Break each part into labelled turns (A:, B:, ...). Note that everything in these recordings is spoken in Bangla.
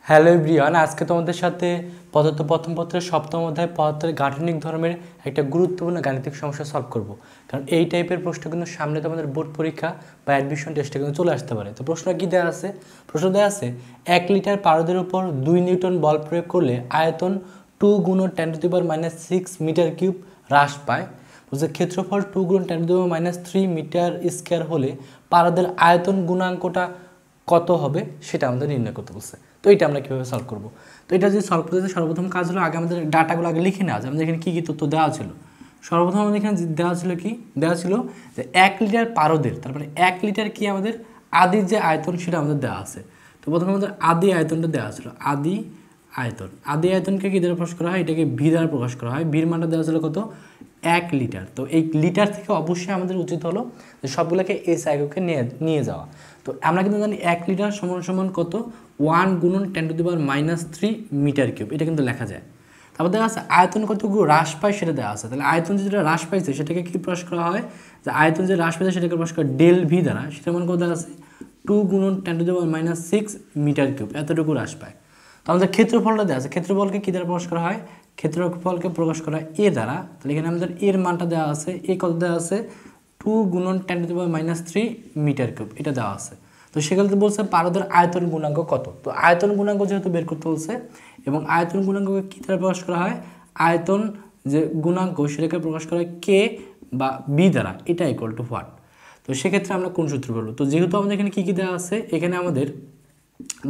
A: হ্যালো এভরিওয়ান, আজকে তোমাদের সাথে পদার্থ প্রথম পত্রের সপ্তম অধ্যায় পদার্থের গাঠনিক ধর্মের একটা গুরুত্বপূর্ণ গাণিতিক সমস্যা সলভ করব। কারণ এই টাইপের প্রশ্ন কিন্তু সামনে তোমাদের বোর্ড পরীক্ষা বা অ্যাডমিশন টেস্টে কিন্তু চলে আসতে পারে। তো প্রশ্ন কি দেওয়া আছে? প্রশ্ন দেওয়া আছে 1 লিটার পারদের উপর 2 নিউটন বল প্রয়োগ করলে আয়তন 2 গুণন 10⁻⁶ মিটার কিউব হ্রাস পায়। বলছে ক্ষেত্রফল 2 গুণন 10⁻³ মিটার স্কোয়ার হলে পারদের আয়তন গুণাঙ্কটা কত হবে সেটা আমাদের নির্ণয় করতে বলছে। তো এটা আমরা কীভাবে সলভ করব? তো এটা যদি সলভ করতে সর্বপ্রথম কাজ হলো আগে আমাদের ডাটাগুলো আগে লিখে নেওয়া যায়। আমাদের এখানে কী কী তথ্য দেওয়া ছিল। সর্বপ্রথম আমাদের এখানে দেওয়া ছিল কি দেওয়া ছিল যে 1 লিটার পারদের, তারপরে 1 লিটার কি আমাদের আদির যে আয়তন সেটা আমাদের দেওয়া আছে। তো প্রথমে আমাদের আদি আয়তনটা দেওয়া ছিল, আদি আয়তনকে কী দ্বারা প্রকাশ করা হয়? এটাকে ভি দ্বারা প্রকাশ করা হয়। ভির মানটা দেওয়া ছিল কত? 1 লিটার। তো এই লিটার থেকে অবশ্যই আমাদের উচিত হলো যে সবগুলোকে এস এককে নিয়ে যাওয়া। তো আমরা কিন্তু জানি 1 লিটার সমান সমান কত? 1 গুণন 10⁻³ মিটার কিউব, এটা কিন্তু লেখা যায়। তারপর দেখা আছে আয়তন কতটুকু হ্রাস পায় সেটা দেওয়া আছে। তাহলে আয়তন যেটা হ্রাস পাইছে সেটাকে কি প্রকাশ করা হয়? যে আয়তন যে হ্রাস পাইছে সেটাকে প্রকাশ করা ডেল ভি দ্বারা। সেটা মান কত দেওয়া আছে? 2 গুণন 10⁻⁶ মিটার কিউব, এতটুকু হ্রাস পায়। তো আমাদের ক্ষেত্রফলটা দেওয়া আছে। ক্ষেত্রফলকে কী দ্বারা প্রকাশ করা হয়? ক্ষেত্রফলকে প্রকাশ করা হয় এ দ্বারা। তাহলে এখানে আমাদের এর মানটা দেওয়া আছে। এ কত দেওয়া আছে? 2 গুণন 10⁻³ মিটার কিউব, এটা দেওয়া আছে। তো সেক্ষেত্রে বলছে পারদের আয়তন গুণাঙ্ক কত। তো আয়তন গুণাঙ্ক যেহেতু বের করতে বলছে এবং আয়তন গুণাঙ্ককে কী দ্বারা প্রকাশ করা হয়? আয়তন যে গুণাঙ্ক সেটাকে প্রকাশ করা হয় কে বা বি দ্বারা, এটা ইকুয়াল টু হোয়াট। তো সেক্ষেত্রে আমরা কোন সূত্র বলবো? তো যেহেতু আমাদের এখানে কী কী দেওয়া আছে, এখানে আমাদের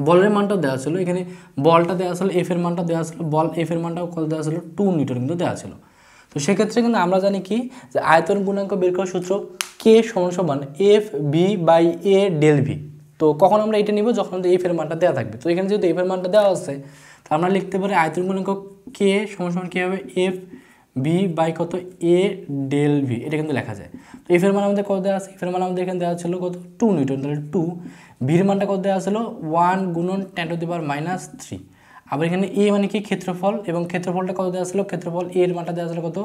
A: বলের মানটাও দেওয়া ছিল। এখানে বলটা দেওয়া ছিল, এফ এর মানটা দেওয়া ছিল, বল এফ এর মানটাও কত দেওয়া ছিল? 2 নিউটন কিন্তু দেওয়া ছিল। তো সেক্ষেত্রে কিন্তু আমরা জানি কি যে আয়তন গুণাঙ্ক বের করার সূত্র কে সমান সমান F V by A del V. তো কখন আমরা এটা নিব? যখন আমাদের এফ এর মানটা দেওয়া থাকবে। তো এখানে যেহেতু এফ এর মানটা দেওয়া আছে, তো আমরা লিখতে পারি আয়তন গুণাঙ্ক কে সমান সমান কী হবে? এফ ভি বাই কত? এ ডেল ভি, এটা কিন্তু লেখা যায়। তো এফ এর মান আমাদের কত দেওয়া আছে? এফ এর মান আমাদের এখানে দেওয়া ছিল কত? 2 নিউটন। তাহলে 2 ভির মানটা কত দেওয়া ছিল? 1 গুণন 10⁻⁻³। আবার এখানে এ মানে কি? ক্ষেত্রফল, এবং ক্ষেত্রফলটা কত দেওয়া ছিল? ক্ষেত্রফল এ এর মানটা দেওয়া ছিল কত?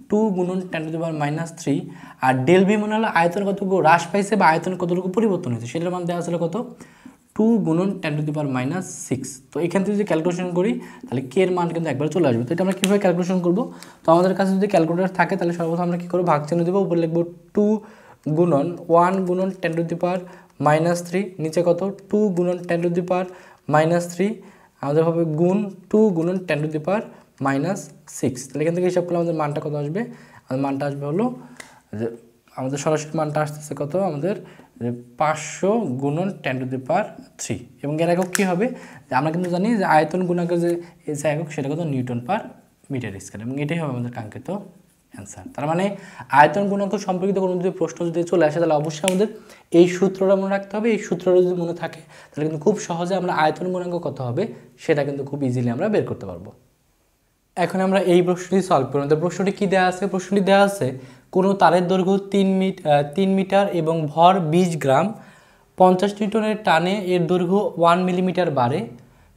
A: 2 গুণন 10⁻⁻³। আর ডেল ভি মানে হলো আয়তন কতটুকু হ্রাস পাইছে বা আয়তন কতটুকু পরিবর্তন হয়েছে, সেটার মান দেওয়া ছিল কত? 2 গুণন 10⁻⁶। তো এখান থেকে যদি ক্যালকুলেশন করি তাহলে কে এর মান কিন্তু একবার চলে আসবে। তো এটা আমরা কীভাবে ক্যালকুলেশন করব? তো আমাদের কাছে যদি ক্যালকুলেটর থাকে তাহলে সর্বপ্রথম আমরা কী করবো? ভাগ চিহ্ন দেবো, উপরে লিখবো 2 গুণন 1 গুণন 10⁻⁻³ নিচে কত? 2 গুণন 10⁻⁻³ আমাদের হবে গুণ 2 গুণন 10⁻⁻6। তাহলে এখান থেকে হিসাব করলে আমাদের মানটা কত আসবে? আমাদের মানটা আসবে হলো যে আমাদের সরাসরি মানটা আসতেছে কত? আমাদের 500 গুণন 10⁻³ এবং এর একক কী হবে? আমরা কিন্তু জানি যে আয়তন গুণাঙ্কের যে একক সেটা কত? নিউটন পার মিটার স্কয়ার, এবং এটাই হবে আমাদের কাঙ্ক্ষিত অ্যান্সার। তার মানে আয়তন গুণাঙ্ক সম্পর্কিত কোনো যদি প্রশ্ন যদি চলে আসে তাহলে অবশ্যই আমাদের এই সূত্রটা মনে রাখতে হবে। এই সূত্রটা যদি মনে থাকে তাহলে কিন্তু খুব সহজে আমরা আয়তন গুণাঙ্ক কত হবে সেটা কিন্তু খুব ইজিলি আমরা বের করতে পারবো। এখন আমরা এই প্রশ্নটি সলভ করব। তো প্রশ্নটি কী দেওয়া আছে? প্রশ্নটি দেওয়া আছে কোনো তারের দৈর্ঘ্য 3 মিটার এবং ভর 20 গ্রাম, 50 নিউটনের টানে এর দৈর্ঘ্য 1 মিলিমিটার বাড়ে।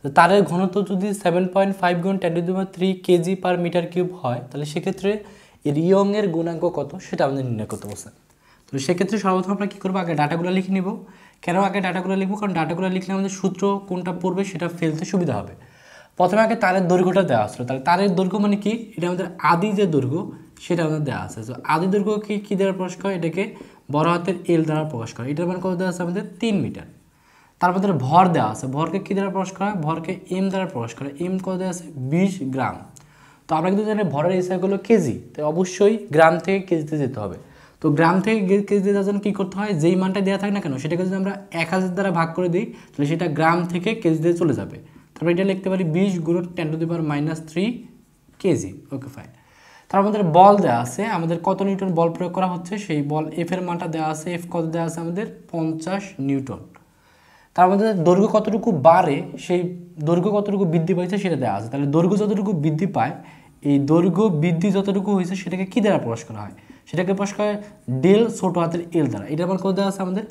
A: তারের ঘনত্ব যদি 7.5 গুণ 10⁻³ কেজি পার মিটার কিউব হয়, তাহলে সেক্ষেত্রে এর ইয়ংয়ের গুণাঙ্ক কত সেটা আমাদের নির্ণয় করতে বলছে। তো সেক্ষেত্রে সর্বপ্রথম আমরা কী করবো? আগে ডাটাগুলো লিখে নিব। কেন আগে ডাটাগুলো লিখবো? কারণ ডাটাগুলো লিখলে আমাদের সূত্র কোনটা পড়বে সেটা ফেলতে সুবিধা হবে। প্রথমে আগে তারের দৈর্ঘ্যটা দেওয়া আসলো। তাহলে তারের দৈর্ঘ্য মানে কি? এটা আমাদের আদি যে দৈর্ঘ্য সেটা আমাদের দেওয়া আছে। তো আদি দৈর্ঘ্যকে কী দ্বারা প্রকাশ করে? এটাকে বড় হাতের এল দ্বারা প্রকাশ করে। এটার মানে কত দেওয়া আছে? আমাদের 3 মিটার। তারপর ভর দেওয়া আছে। ভরকে কী দ্বারা প্রকাশ করা হয়? ভরকে এম দ্বারা প্রকাশ করে। এম কত দেওয়া আছে? 20 গ্রাম। তো আমরা কিন্তু জানি ভরের এসআই হলো কেজি, তো অবশ্যই গ্রাম থেকে কেজিতে যেতে হবে। তো গ্রাম থেকে কেজিতে যাওয়ার জন্য কী করতে হয়? যেই মানটা দেওয়া থাকে না কেন সেটাকে যদি আমরা 1000 দ্বারা ভাগ করে দিই তাহলে সেটা গ্রাম থেকে কেজিতে চলে যাবে। তারপর এটা লিখতে পারি 20 গুণন 10⁻³ কেজি। Okay fine. তারপর আমাদের বল দেওয়া আছে। আমাদের কত নিউটন বল প্রয়োগ করা হচ্ছে সেই বল এফ এর মানটা দেওয়া আছে। এফ কত দেওয়া আছে? আমাদের 50 নিউটন। তার মধ্যে দৈর্ঘ্য কতটুকু বাড়ে, সেই দৈর্ঘ্য কতটুকু বৃদ্ধি পাইছে সেটা দেওয়া আছে। তাহলে দৈর্ঘ্য যতটুকু বৃদ্ধি পায়, এই দৈর্ঘ্য বৃদ্ধি যতটুকু হয়েছে সেটাকে কী দ্বারা প্রকাশ করা হয়? সেটাকে প্রকাশ করা হয় ডেল ছোট হাতের এল দ্বারা। এটা আমার কত দেওয়া আছে? আমাদের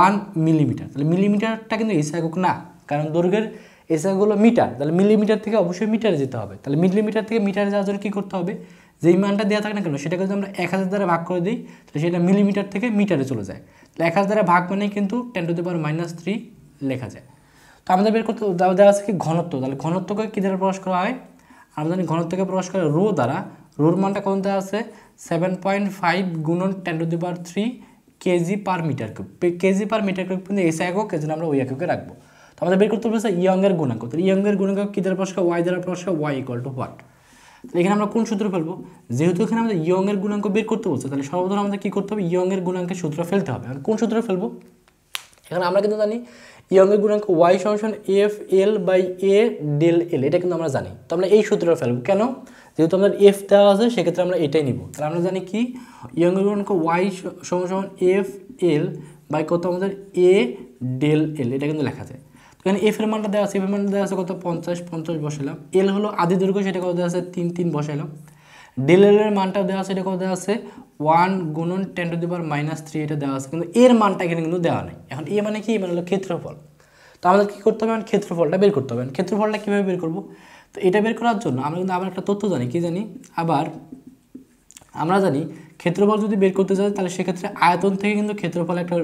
A: 1 মিলিমিটার। তাহলে মিলিমিটারটা কিন্তু এস একক না, কারণ দৈর্ঘ্যের এস একক হলো মিটার। তাহলে মিলিমিটার থেকে অবশ্যই মিটারে যেতে হবে। তাহলে মিলিমিটার থেকে মিটারে যাওয়ার জন্য কী করতে হবে? যেই মানটা দেওয়া থাকে না কেন সেটাকে যদি আমরা 1000 দ্বারা ভাগ করে দিই তাহলে সেটা মিলিমিটার থেকে মিটারে চলে যায়। তাহলে 1000 দ্বারা ভাগ মানে কিন্তু 10⁻³ লেখা যায়। তো আমাদের বের করতে দেওয়া আছে কি ঘনত্ব, তাহলে ঘনত্বকে কী দ্বারা প্রকাশ করা হয়, আমরা জানি ঘনত্বকে প্রকাশ করে রো দ্বারা। রোর মানটা কোন দেওয়া আছে 7.5 গুণন 10⁻³ KG per metre cube. KG per metre cube কিন্তু এসে একক, এই জন্য আমরা ওই এককে রাখবো। তো আমাদের বের করতে বলছে ইয়ংয়ের গুণাঙ্ক, তো ইয়ংয়ের গুণাঙ্ক কী দ্বারা প্রকাশ করা, ওয়াই দ্বারা প্রকাশ করা, ওয়াই ইকুয়াল টু হোয়াট। তাহলে এখানে আমরা কোন সূত্র ফেলবো, যেহেতু এখানে আমাদের ইয়ংয়ের গুণাঙ্ক বের করতে বলছে, তাহলে সর্বপ্রথম আমাদের কী করতে হবে, ইয়ংয়ের গুণাঙ্কের সূত্র ফেলতে হবে। আর কোন সূত্র ফেলবো, এখানে আমরা কিন্তু জানি ইয়ংয়ের গুণাঙ্ক ওয়াই সমান F L by A del L, এটা কিন্তু আমরা জানি। তো আমরা এই সূত্রটা ফেলবো কেন, যেহেতু আমাদের এফ দেওয়া আছে সেক্ষেত্রে আমরা এটাই নিব। তাহলে আমরা জানি কি ইয়ংয়ের গুণাঙ্ক ওয়াই সমান এফ এল বাই কত আমাদের এ ডেল এল, এটা কিন্তু লেখা যায়। এখানে এফ এর মানটা দেওয়া আছে, এফ এর মানটা দেওয়া আছে কত 50 বসাইলাম। এল হলো আদি দৈর্ঘ্য, সেটা কত দেওয়া আছে 3 বসাইলাম। ডেল এল এর মানটা দেওয়া আছে, এটা কত দেওয়া আছে 1 গুণন 10⁻³ এটা দেওয়া আছে, কিন্তু এর মানটা এখানে কিন্তু দেওয়া নেই। এখন এ মানে কি, মানে হলো ক্ষেত্রফল। তো আমাদের কী করতে হবে, ক্ষেত্রফলটা বের করতে হবে। ক্ষেত্রফলটা কীভাবে বের করব, তো এটা বের করার জন্য আমরা কিন্তু আবার একটা তথ্য জানি, কি জানি, আবার আমরা জানি ক্ষেত্রফল যদি বের করতে চাই তাহলে সেক্ষেত্রে আয়তন থেকে কিন্তু ক্ষেত্রফল একটা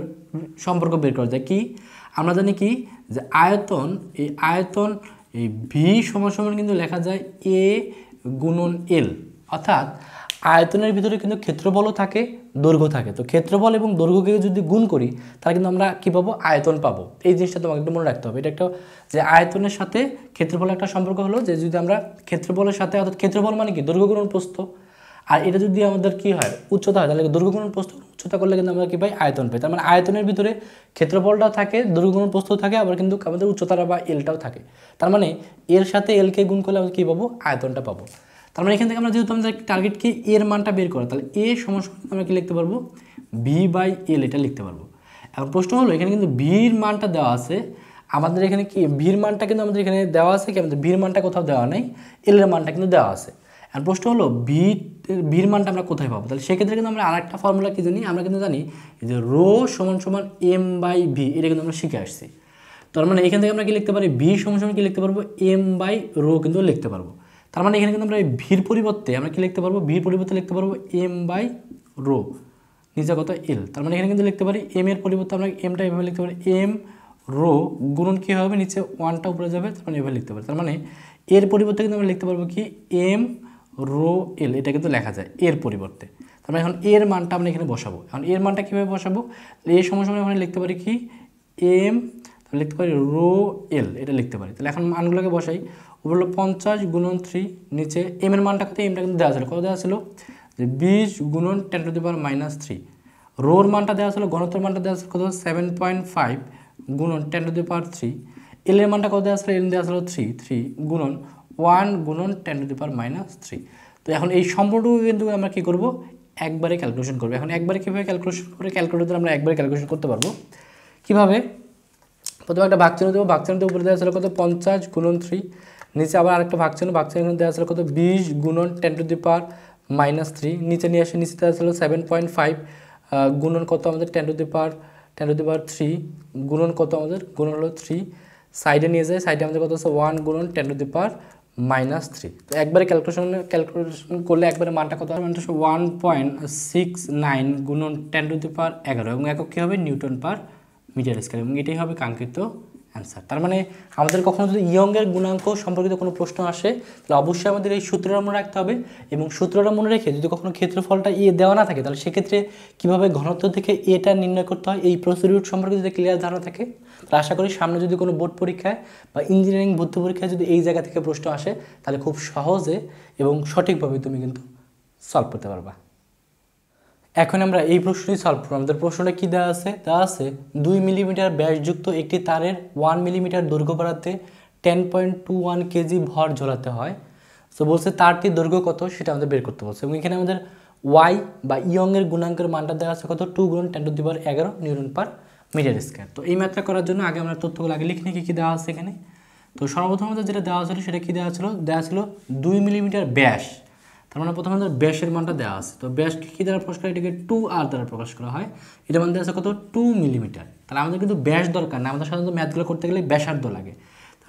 A: সম্পর্ক বের করা যায়। কি আমরা জানি কি, যে আয়তন এই ভি সমান কিন্তু লেখা যায় এ গুণন এল, অর্থাৎ আয়তনের ভিতরে কিন্তু ক্ষেত্রফলও থাকে, দৈর্ঘ্য থাকে। তো ক্ষেত্রফল এবং দৈর্ঘ্যকে যদি গুণ করি তাহলে কিন্তু আমরা কী পাবো, আয়তন পাবো। এই জিনিসটা তোমাকে একটু মনে রাখতে হবে। এটা একটা যে আয়তনের সাথে ক্ষেত্রফলের একটা সম্পর্ক হলো, যে যদি আমরা ক্ষেত্রফলের সাথে, অর্থাৎ ক্ষেত্রফল মানে কি দৈর্ঘ্য গুণন প্রস্থ, আর এটা যদি আমাদের কি হয় উচ্চতা হয়, তাহলে দৈর্ঘ্য গুণন প্রস্থ, উচ্চতা করলে কিন্তু আমরা কি পাই, আয়তন পাই। তার মানে আয়তনের ভিতরে ক্ষেত্রফলটাও থাকে, দৈর্ঘ্য গুণন প্রস্থ থাকে, আবার কিন্তু আমাদের উচ্চতাটা বা এলটাও থাকে। তার মানে এর সাথে এলকে গুণ করলে আমরা কী পাবো, আয়তনটা পাবো। তার মানে এখান থেকে আমরা যেহেতু আমাদের টার্গেট কি এর মানটা বের করা, তাহলে এ সমান আমরা কি লিখতে পারবো, ভি বাই এল, এটা লিখতে পারবো। এখন প্রশ্ন হলো এখানে কিন্তু ভির মানটা দেওয়া আছে, আমাদের এখানে কি ভির মানটা কিন্তু আমাদের এখানে দেওয়া আছে, কি আমাদের ভির মানটা কোথাও দেওয়া নেই, এল এর মানটা কিন্তু দেওয়া আছে। আর প্রশ্ন হলো ভির মানটা আমরা কোথায় পাবো, তাহলে সেক্ষেত্রে কিন্তু আমরা আরেকটা ফর্মুলা কি জানি, আমরা কিন্তু জানি যে রো সমান এম বাই ভি, এটা কিন্তু আমরা শিখে আসছি। তার মানে এখান থেকে আমরা কি লিখতে পারি, ভি সমান কি লিখতে পারবো, এম বাই রো কিন্তু লিখতে পারবো। তার মানে এখানে কিন্তু আমরা ভির পরিবর্তে আমরা কি লিখতে পারবো, ভির পরিবর্তে লিখতে পারবো এম বাই রো, নিচে কত এল। তার মানে এখানে কিন্তু লিখতে পারি এম এর পরিবর্তে আমরা এমটা এভাবে লিখতে পারি, এম রো গুণন কী হবে, নিচে ওয়ানটা উপরে যাবে, তার মানে এভাবে লিখতে পারি। তার মানে এর পরিবর্তে কিন্তু আমরা লিখতে পারবো কি এম রো এল, এটা কিন্তু লেখা যায় এর পরিবর্তে। তার মানে এখন এর মানটা আমরা এখানে বসাবো। এখন এর মানটা কীভাবে বসাবো, এ সমান এখানে লিখতে পারি কি এম, তাহলে লিখতে পারি রো এল, এটা লিখতে পারি। তাহলে এখন মানগুলোকে বসাই, উপর হলো 50 গুণন 3, নিচে এম এর মানটা কত, এমটা কিন্তু দেওয়া ছিল, কত দেওয়া ছিল যে 20 গুণন 10⁻³ রোর মানটা দেওয়া ছিল, ঘনত্বের মানটা দেওয়া ছিল কত 7.5 গুণন 10⁻³ এল এর মানটা কত দেওয়া ছিল, এল দেওয়া ছিল 3 গুণন 1 গুণন 10⁻³ তো এখন এই সম্পর্কটুকু কিন্তু আমরা কী করবো, একবারে ক্যালকুলেশন করবো। এখন একবারে কীভাবে ক্যালকুলেশন করে, ক্যালকুলেটর আমরা একবারে ক্যালকুলেশন করতে পারবো। কীভাবে, প্রথমে একটা ভাগচিহ্ন দেবো, ভাগচিহ্নতে উপরে দেওয়া ছিল কত 50 গুণন 3, নিচে আবার আরেকটা ভাগচিহ্ন, ভাগচিহ্ন দেওয়া ছিল কত 20 গুণন 10⁻³ নিচে নিয়ে আসে, নিচে দেওয়া ছিল 7.5 গুণন কত আমাদের 10⁻³ গুণন কত আমাদের, গুণন হলো 3, সাইডে নিয়ে যায়, সাইডে আমাদের কত আছে 1 গুণন 10⁻³ তো একবারে ক্যালকুলেশন করলে একবারে মানটা কত হবে, মানটা 1.69 গুণন 10⁻11 এবং একক কী হবে, নিউটন পার মিটার স্কয়ার, এবং এটাই হবে কাঙ্ক্ষিত অ্যান্সার। তার মানে আমাদের কখনো যদি ইয়ংয়ের গুণাঙ্ক সম্পর্কিত কোনো প্রশ্ন আসে তাহলে অবশ্যই আমাদের এই সূত্রটা মনে রাখতে হবে, এবং সূত্রটা মনে রেখে যদি কখনো ক্ষেত্রফলটা এ দেওয়া না থাকে তাহলে সেক্ষেত্রে কীভাবে ঘনত্ব থেকে এটা নির্ণয় করতে হয় এই প্রসিডিউর সম্পর্কে যদি ক্লিয়ার ধারণা থাকে তাহলে আশা করি সামনে যদি কোনো বোর্ড পরীক্ষায় বা ইঞ্জিনিয়ারিং ভর্তি পরীক্ষায় যদি এই জায়গা থেকে প্রশ্ন আসে তাহলে খুব সহজে এবং সঠিকভাবে তুমি কিন্তু সলভ করতে পারবা। এখন আমরা এই প্রশ্নটি সলভ করব। আমাদের প্রশ্নটা কি দেওয়া আছে, দেওয়া আছে 2 মিলিমিটার ব্যাসযুক্ত একটি তারের 1 মিলিমিটার দৈর্ঘ্য বাড়াতে 10.21 কেজি ভর ঝোলাতে হয়। তো বলছে তারটির দৈর্ঘ্য কত সেটা আমাদের বের করতে বলছে, এবং এখানে আমাদের ওয়াই বা ইয়ংয়ের গুণাঙ্কের মানটা দেওয়া আছে কত 2 গুণন 10⁻11 নিউটন পার মিটার স্কয়ার। তো এই ম্যাথটা করার জন্য আগে আমরা তথ্যগুলো আগে লিখে নিই কী দেওয়া আছে এখানে। তো সর্বপ্রথম আমাদের যেটা দেওয়া ছিল সেটা কী দেওয়া ছিল 2 মিলিমিটার ব্যাস। তার মানে প্রথমে আমাদের ব্যাসের মানটা দেওয়া আছে, তো ব্যাসকে কী দ্বারা প্রকাশ করা, এটাকে 2r দ্বারা প্রকাশ করা হয়, এটা মান দেওয়া আছে কত 2 মিলিমিটার। তাহলে আমাদের কিন্তু ব্যাস দরকার না, আমাদের সাধারণত ম্যাথগুলো করতে গেলে ব্যাসার্ধ লাগে।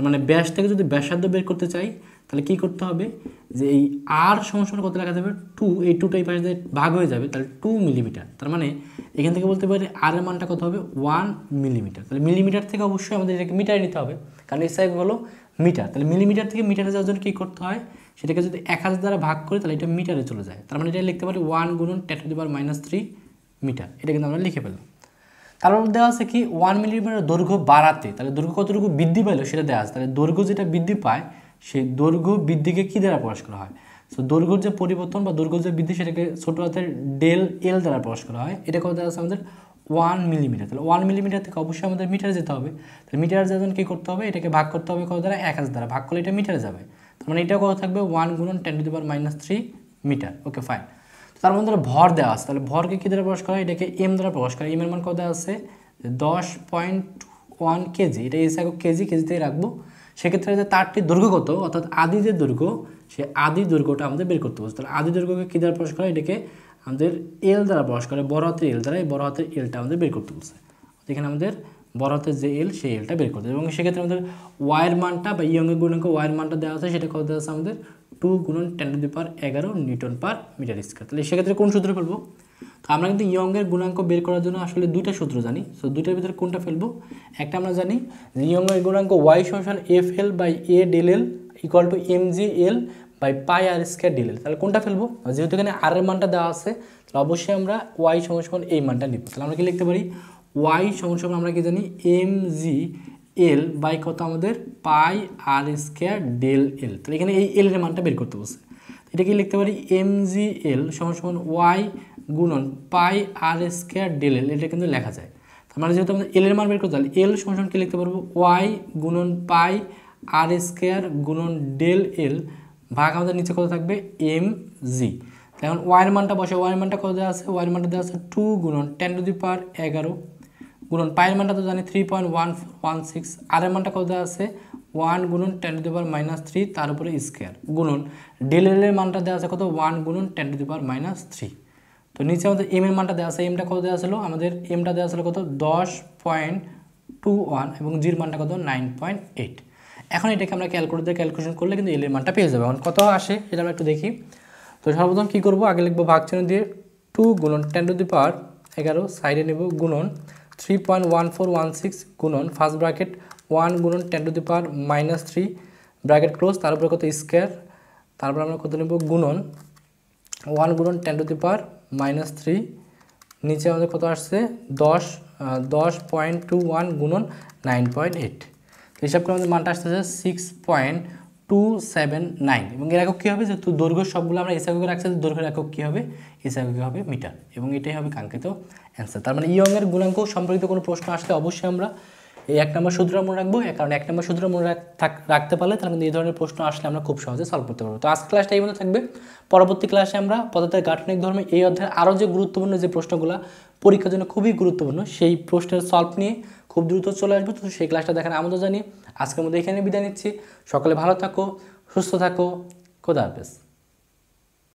A: তার মানে ব্যাস থেকে যদি ব্যাসার্ধ বের করতে চাই তাহলে কি করতে হবে যে এই আর সমান কত লেখা যাবে 2, এই 2টা এই পাশে ভাগ হয়ে যাবে তাহলে 2 মিলিমিটার। তার মানে এখান থেকে বলতে পারি আর এর মানটা কত হবে 1 মিলিমিটার। তাহলে মিলিমিটার থেকে অবশ্যই আমাদের এটাকে মিটারে নিতে হবে, কারণ এসআই হলো মিটার। তাহলে মিলিমিটার থেকে মিটারে যাওয়ার জন্য কী করতে হয়, সেটাকে যদি 1000 দ্বারা ভাগ করি তাহলে এটা মিটারে চলে যায়। তার মানে এটা লিখতে পারি 1 গুণন 10⁻³ মিটার। এটা কিন্তু আমরা লিখে পেলাম। তারপর দেওয়া আছে কি 1 মিলিমিটার দৈর্ঘ্য বাড়াতে, তাহলে দৈর্ঘ্য কতটুকু বৃদ্ধি পাইলো সেটা দেওয়া আছে। তাহলে দৈর্ঘ্য যেটা বৃদ্ধি পায় সেই দৈর্ঘ্য বৃদ্ধিকে কী দ্বারা প্রকাশ করা হয়, সো দৈর্ঘ্যর যে পরিবর্তন বা দৈর্ঘ্য যে বৃদ্ধি সেটাকে ছোট হাতের ডেল এল দ্বারা প্রকাশ করা হয়। এটা কত দেওয়া আছে আমাদের 1 মিলিমিটার। তাহলে 1 মিলিমিটার থেকে অবশ্যই আমাদের মিটারে যেতে হবে। তাহলে মিটার যাওয়ার জন্য কী করতে হবে, এটাকে ভাগ করতে হবে কত দ্বারা 1000 দ্বারা, ভাগ করলে এটা মিটারে যাবে। তার মানে এটাও কত থাকবে 1 গুণন 10⁻³ মিটার। Okay fine. তার মধ্যে ভর দেওয়া আছে, তাহলে ভরকে কী দ্বারা প্রকাশ করা হয়, এটাকে এম দ্বারা প্রকাশ করা হয়। এম এর মান কত দেওয়া আছে 10.1 কেজি, এটা এস একক কেজি, কেজিতেই রাখবো। সেক্ষেত্রে যে তারটির দৈর্ঘ্য কত, অর্থাৎ আদি যে দৈর্ঘ্য, সে আদি দৈর্ঘ্যটা আমাদের বের করতে হবে। তাহলে আদি দৈর্ঘ্যকে কী দ্বারা প্রকাশ করা হয়, এটাকে আমাদের এল দ্বারা প্রকাশ করে, বড় হাতের এল দ্বারা। এই বড় হাতের এলটা আমাদের বের করতে বলছে। এখানে আমাদের বড় হাতের যে এল সেই এলটা বের করতে হবে। এবং সেক্ষেত্রে আমাদের ওয়াইয়ের মানটা বা ইয়ংয়ের গুণাঙ্ক ওয়াইয়ের মানটা দেওয়া আছে, সেটা কত দেওয়া আছে আমাদের 2 গুণন 10⁻11 নিউটন পার মিটার স্কয়ার। তাহলে সেক্ষেত্রে কোন সূত্র ফেলবো, তো আমরা কিন্তু ইয়ংয়ের গুণাঙ্ক বের করার জন্য আসলে দুইটা সূত্র জানি। সো দুইটার ভিতরে কোনটা ফেলবো, একটা আমরা জানি যে ইয়ংয়ের গুণাঙ্ক ওয়াই সমান FL বাই A del L equal to MGL by pi R square del L। তাহলে কোনটা ফেলবো, যেহেতু এখানে আর এর মানটা দেওয়া আছে তাহলে অবশ্যই আমরা ওয়াই সমান এই মানটা নিব। তাহলে আমরা কি লিখতে পারি, ওয়াই সমান আমরা কি জানি MGL বাই কত আমাদের পাই আর স্কয়ার del L। তাহলে এখানে এই এল এর মানটা বের করতে বলছে। এটা কি লিখতে পারি MGL সমান ওয়াই গুণন পাই আর স্কয়ার del L, এটা কিন্তু লেখা যায়। তার মানে যেহেতু আমাদের এল এর মান বের করতে হবে, এল সমান কি লিখতে পারবো ওয়াই গুণন পাই আর স্কয়ার গুণন del L ভাগ আমাদের নিচে কত থাকবে MG। এখন ওয়াইয়ের মানটা বসে, ওয়াইয়ের মানটা কত দেওয়া আছে, ওয়াইয়ের মানটা দেওয়া আছে 2 গুণন 10⁻11 গুণন পাইয়ের মানটা তো জানি 3.1416, আর এর মানটা কত দেওয়া আছে 1 গুণন 10⁻³ তার উপরে স্কয়ার গুণন del L এর মানটা দেওয়া আছে কত 1 গুণন 10⁻³ তো নিচে আমাদের এম এর মানটা দেওয়া আছে, এমটা কত দেওয়া ছিল আমাদের, এমটা দেওয়া ছিল কত 10.21 এবং জির মানটা কত 9.8। এখন এটাকে আমরা ক্যালকুলেশন করলে কিন্তু এল এর মানটা পেয়ে যাবে। এখন কত আসে এটা আমরা একটু দেখি। তো সর্বপ্রথম কী করবো, আগে লিখবো ভাগ চিহ্ন দিয়ে 2 গুণন 10⁻11 সাইডে নেব গুণন 3.1416 গুণন ফার্স্ট ব্র্যাকেট 1 গুণন 10⁻³ ব্র্যাকেট ক্লোজ, তার উপরে কত স্কয়ার, তারপর আমরা কত নেব গুণন 1 গুণন 10⁻³ নিচে আমাদের কত আসছে 10.21 গুণন 9.8। তো হিসাব করে আমাদের মানটা আসতেছে 6.279 এবং এর একক কী হবে, যেহেতু দৈর্ঘ্য সবগুলো আমরা এস এককে রাখছি, দৈর্ঘ্যের একক কী হবে, এস এককে হবে মিটার, এবং এটাই হবে কাঙ্ক্ষিত অ্যান্সার। তার মানে ইয়ংয়ের গুণাঙ্ক সম্পর্কিত কোনো প্রশ্ন আসলে অবশ্যই আমরা এই 1 নম্বর সূত্র মনে রাখবো, কারণ 1 নম্বর সূত্র মনে রাখতে পারলে তাহলে কিন্তু এই ধরনের প্রশ্ন আসলে আমরা খুব সহজে সলভ করতে পারবো। তো আজকের ক্লাসটা এই মতো থাকবে। পরবর্তী ক্লাসে আমরা পদার্থের গাঠনিক ধর্মে এই অধ্যায়ের আরও যে গুরুত্বপূর্ণ যে প্রশ্নগুলো পরীক্ষার জন্য খুবই গুরুত্বপূর্ণ সেই প্রশ্নের সলভ নিয়ে খুব দ্রুত চলে আসবো। তো সেই ক্লাসটা দেখার আমন্ত্রণ জানিয়ে আজকের মধ্যে এখানে বিদায় নিচ্ছি। সকলে ভালো থাকো, সুস্থ থাকো, খোদা হাফেজ।